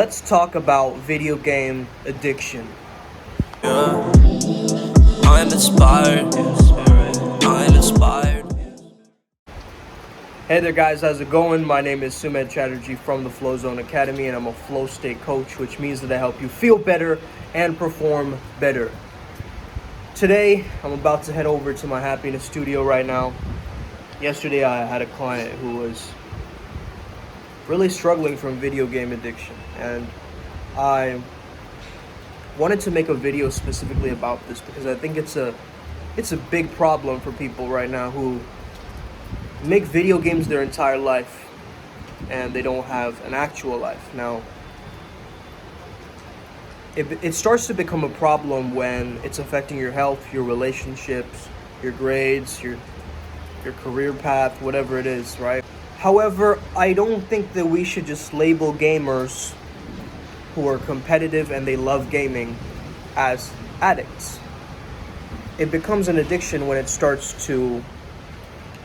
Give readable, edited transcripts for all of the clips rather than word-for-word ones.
Let's talk about video game addiction. Yeah. I'm inspired. I'm inspired. Hey there guys, how's it going? My name is Sumedh Chatterjee from the Flow Zone Academy, and I'm a flow state coach, which means that I help you feel better and perform better. Today, I'm about to head over to my happiness studio right now. Yesterday, I had a client who was really struggling from video game addiction, and I wanted to make a video specifically about this because I think it's a big problem for people right now who make video games their entire life and they don't have an actual life. Now, it starts to become a problem when it's affecting your health, your relationships, your grades, your career path, whatever it is, right? However, I don't think that we should just label gamers who are competitive and they love gaming as addicts. It becomes an addiction when it starts to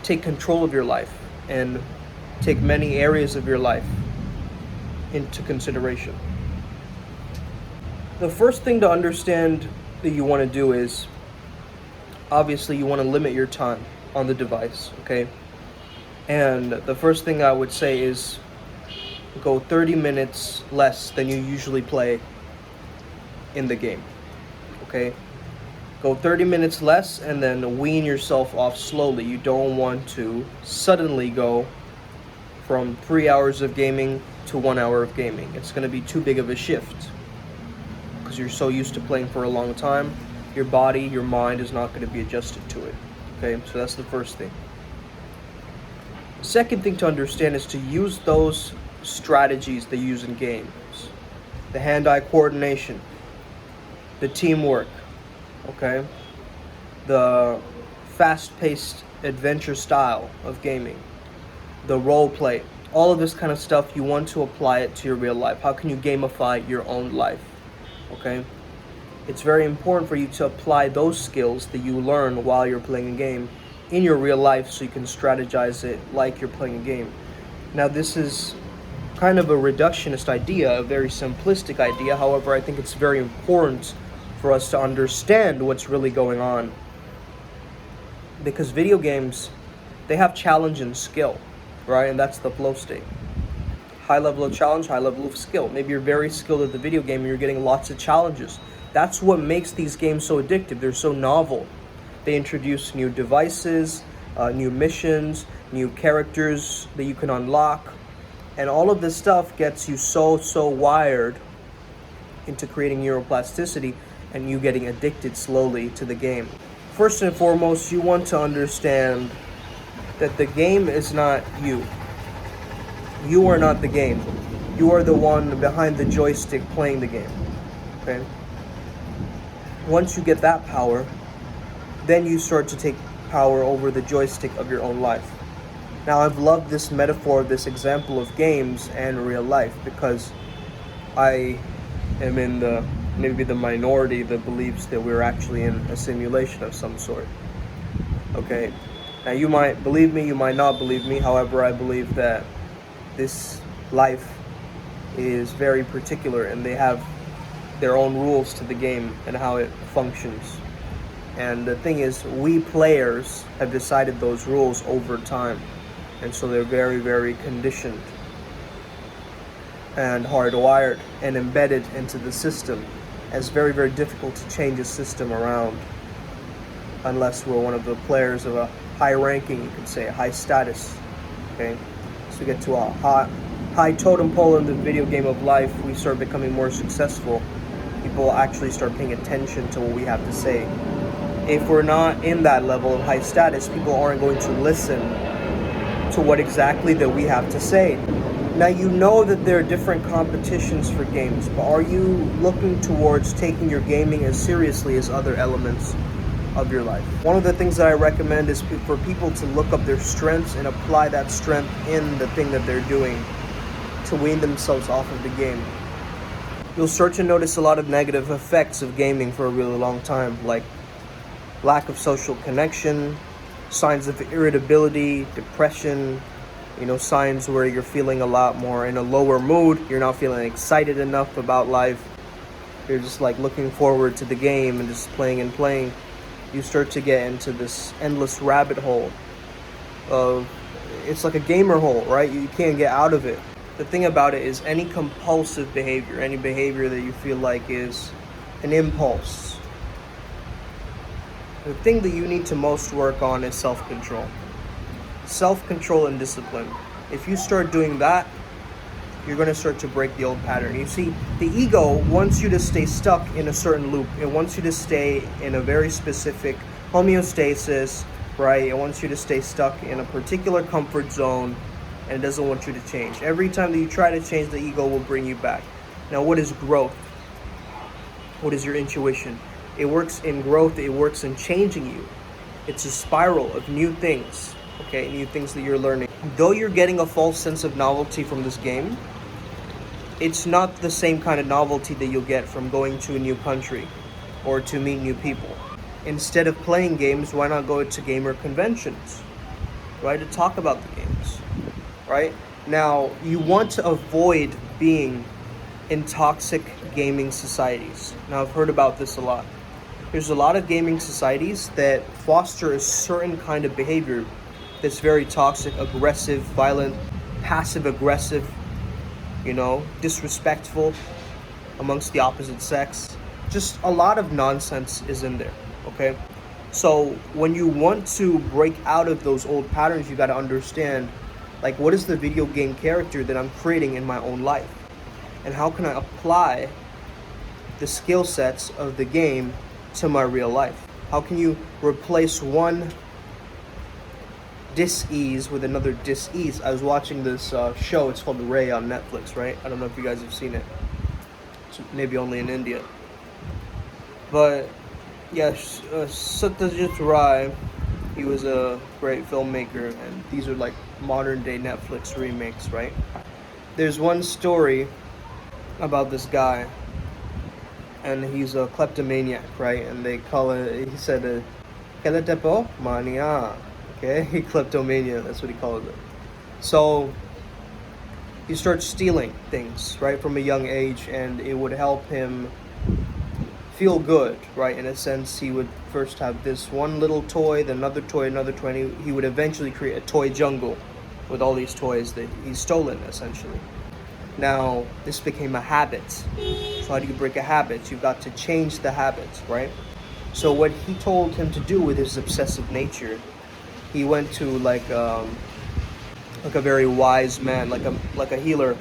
take control of your life and take many areas of your life into consideration. The first thing to understand that you want to do is, obviously, you want to limit your time on the device, okay? And the first thing I would say is go 30 minutes less than you usually play in the game, okay? Go 30 minutes less and then wean yourself off slowly. You don't want to suddenly go from 3 hours of gaming to 1 hour of gaming. It's going to be too big of a shift because you're so used to playing for a long time. Your body, your mind is not going to be adjusted to it, okay? So that's the first thing. Second thing to understand is to use those strategies they use in games. The hand-eye coordination, the teamwork, okay? The fast-paced adventure style of gaming, the role play, all of this kind of stuff, you want to apply it to your real life. How can you gamify your own life, okay? It's very important for you to apply those skills that you learn while you're playing a game in your real life so you can strategize it like you're playing a game. Now, this is kind of a reductionist idea, a very simplistic idea. However, I think it's very important for us to understand what's really going on, because video games, they have challenge and skill, right? And that's the flow state. High level of challenge, high level of skill. Maybe you're very skilled at the video game and you're getting lots of challenges. That's what makes these games so addictive. They're so novel. They introduce new devices, new missions, new characters that you can unlock. And all of this stuff gets you so wired into creating neuroplasticity and you getting addicted slowly to the game. First and foremost, you want to understand that the game is not you. You are not the game. You are the one behind the joystick playing the game, okay? Once you get that power, then you start to take power over the joystick of your own life. Now, I've loved this metaphor, this example of games and real life, because I am in maybe the minority that believes that we're actually in a simulation of some sort. Okay, now you might believe me, you might not believe me. However, I believe that this life is very particular and they have their own rules to the game and how it functions. And the thing is, we players have decided those rules over time. And so they're very conditioned and hardwired and embedded into the system. And it's very difficult to change a system around unless we're one of the players of a high ranking, you could say, a high status, okay? So we get to a high totem pole in the video game of life, we start becoming more successful. People actually start paying attention to what we have to say. If we're not in that level of high status, people aren't going to listen to what exactly that we have to say. Now, you know that there are different competitions for games, but are you looking towards taking your gaming as seriously as other elements of your life? One of the things that I recommend is for people to look up their strengths and apply that strength in the thing that they're doing to wean themselves off of the game. You'll start to notice a lot of negative effects of gaming for a really long time, like lack of social connection, signs of irritability, depression, Signs where you're feeling a lot more in a lower mood. You're not feeling excited enough about life. You're just like looking forward to the game and just playing and playing. You start to get into this endless rabbit hole of, it's like a gamer hole, right? You can't get out of it. The thing about it is any compulsive behavior, any behavior that you feel like is an impulse, the thing that you need to most work on is self-control. Self-control and discipline. If you start doing that, you're going to start to break the old pattern. You see, the ego wants you to stay stuck in a certain loop. It wants you to stay in a very specific homeostasis, right? It wants you to stay stuck in a particular comfort zone, and it doesn't want you to change. Every time that you try to change, the ego will bring you back. Now, what is growth? What is your intuition? It works in growth. It works in changing you. It's a spiral of new things, okay? New things that you're learning. Though you're getting a false sense of novelty from this game, it's not the same kind of novelty that you'll get from going to a new country or to meet new people. Instead of playing games, why not go to gamer conventions, right? To talk about the games, right? Now, you want to avoid being in toxic gaming societies. Now, I've heard about this a lot. There's a lot of gaming societies that foster a certain kind of behavior that's very toxic, aggressive, violent, passive-aggressive, disrespectful amongst the opposite sex. Just a lot of nonsense is in there, okay? So when you want to break out of those old patterns, you got to understand, like, what is the video game character that I'm creating in my own life? And how can I apply the skill sets of the game to my real life? How can you replace one dis-ease with another dis-ease? I was watching this show, it's called Ray on Netflix, right? I don't know if you guys have seen it. It's maybe only in India. But yeah, Satyajit Ray, he was a great filmmaker, and these are like modern day Netflix remakes, right? There's one story about this guy, and he's a kleptomaniac, right? And they call it, he said, Keletepo mania. Okay, kleptomania, that's what he calls it. So he starts stealing things, right, from a young age, and it would help him feel good, right? In a sense, he would first have this one little toy, then another toy, and he would eventually create a toy jungle with all these toys that he's stolen, essentially. Now, this became a habit. So how do you break a habit? You've got to change the habit, right? So what he told him to do with his obsessive nature, he went to like a very wise man, like a healer,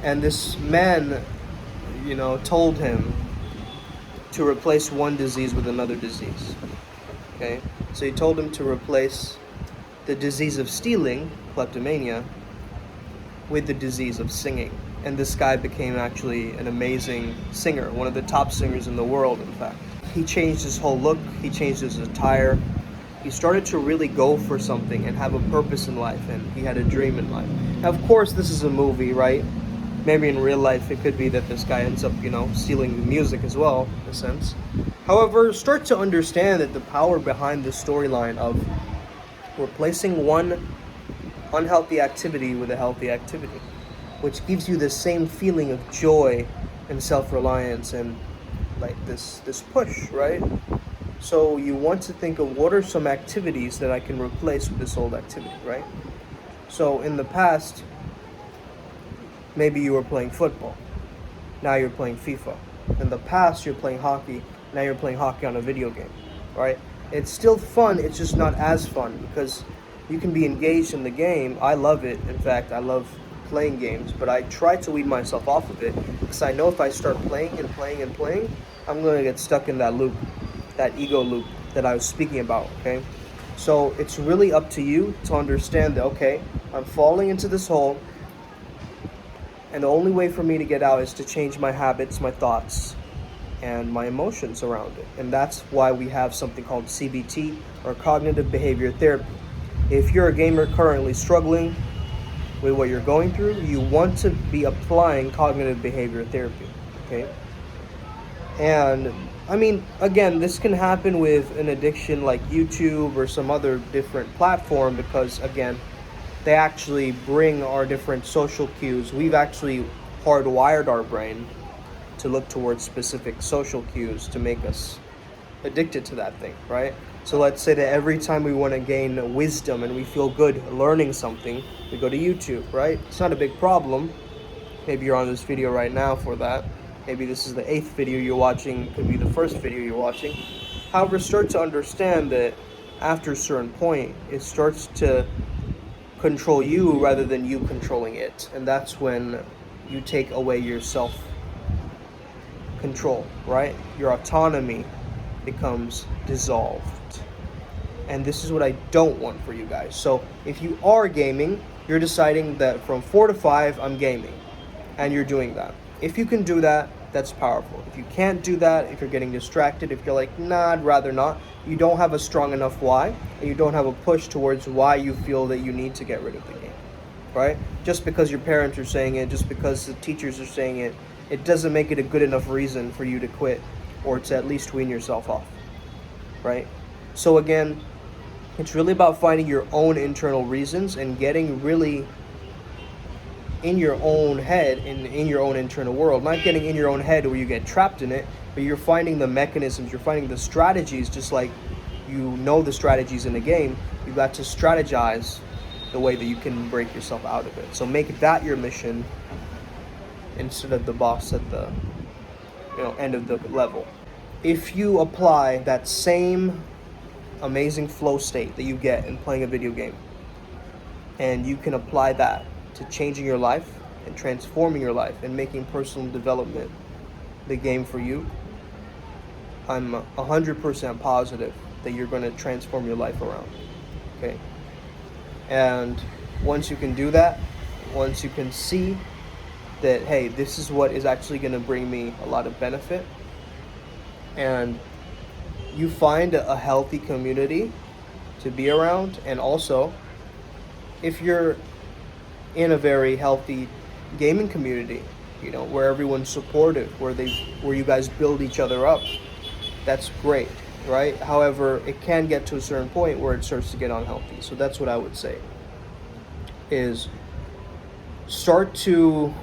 and this man, told him to replace one disease with another disease. Okay, so he told him to replace the disease of stealing, kleptomania, with the disease of singing. And this guy became actually an amazing singer, one of the top singers in the world, in fact. He changed his whole look, he changed his attire. He started to really go for something and have a purpose in life, and he had a dream in life. Now, of course, this is a movie, right? Maybe in real life, it could be that this guy ends up, stealing music as well, in a sense. However, start to understand that the power behind the storyline of replacing one unhealthy activity with a healthy activity, which gives you the same feeling of joy and self-reliance and like this push, right? So you want to think of what are some activities that I can replace with this old activity, right? So in the past, maybe you were playing football. Now you're playing FIFA. In the past, you're playing hockey. Now you're playing hockey on a video game, right? It's still fun. It's just not as fun because you can be engaged in the game. I love it. In fact, I love playing games, but I try to weed myself off of it because I know if I start playing and playing and playing, I'm going to get stuck in that loop, that ego loop that I was speaking about, okay? So it's really up to you to understand that, okay, I'm falling into this hole, and the only way for me to get out is to change my habits, my thoughts, and my emotions around it. And that's why we have something called CBT, or cognitive behavior therapy. If you're a gamer currently struggling with what you're going through, you want to be applying cognitive behavior therapy, okay? And I mean, again, this can happen with an addiction like YouTube or some other different platform because, again, they actually bring our different social cues. We've actually hardwired our brain to look towards specific social cues to make us addicted to that thing, right? So let's say that every time we want to gain wisdom and we feel good learning something, we go to YouTube, right? It's not a big problem. Maybe you're on this video right now for that. Maybe this is the 8th video you're watching, could be the first video you're watching. However, start to understand that after a certain point, it starts to control you rather than you controlling it. And that's when you take away your self-control, right? Your autonomy becomes dissolved. And this is what I don't want for you guys. So if you are gaming, you're deciding that from 4 to 5, I'm gaming. And you're doing that. If you can do that, that's powerful. If you can't do that, if you're getting distracted, if you're like, nah, I'd rather not, you don't have a strong enough why, and you don't have a push towards why you feel that you need to get rid of the game, right? Just because your parents are saying it, just because the teachers are saying it, it doesn't make it a good enough reason for you to quit or to at least wean yourself off, right? So again, it's really about finding your own internal reasons and getting really in your own head, in your own internal world, not getting in your own head where you get trapped in it, but you're finding the mechanisms, you're finding the strategies, just like you know the strategies in the game. You've got to strategize the way that you can break yourself out of it. So make that your mission instead of the boss at the end of the level. If you apply that same amazing flow state that you get in playing a video game, and you can apply that to changing your life and transforming your life and making personal development the game for you, I'm 100% positive that you're going to transform your life around, okay? And once you can do that, once you can see that, hey, this is what is actually going to bring me a lot of benefit, and you find a healthy community to be around, and also if you're in a very healthy gaming community, where everyone's supportive, where you guys build each other up, that's great, right? However, it can get to a certain point where it starts to get unhealthy. So that's what I would say is start to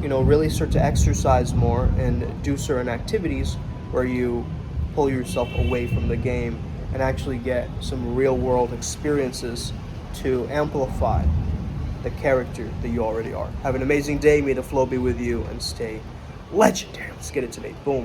really start to exercise more and do certain activities where you pull yourself away from the game and actually get some real world experiences to amplify the character that you already are. Have an amazing day. May the flow be with you and stay legendary. Let's get it today. Boom.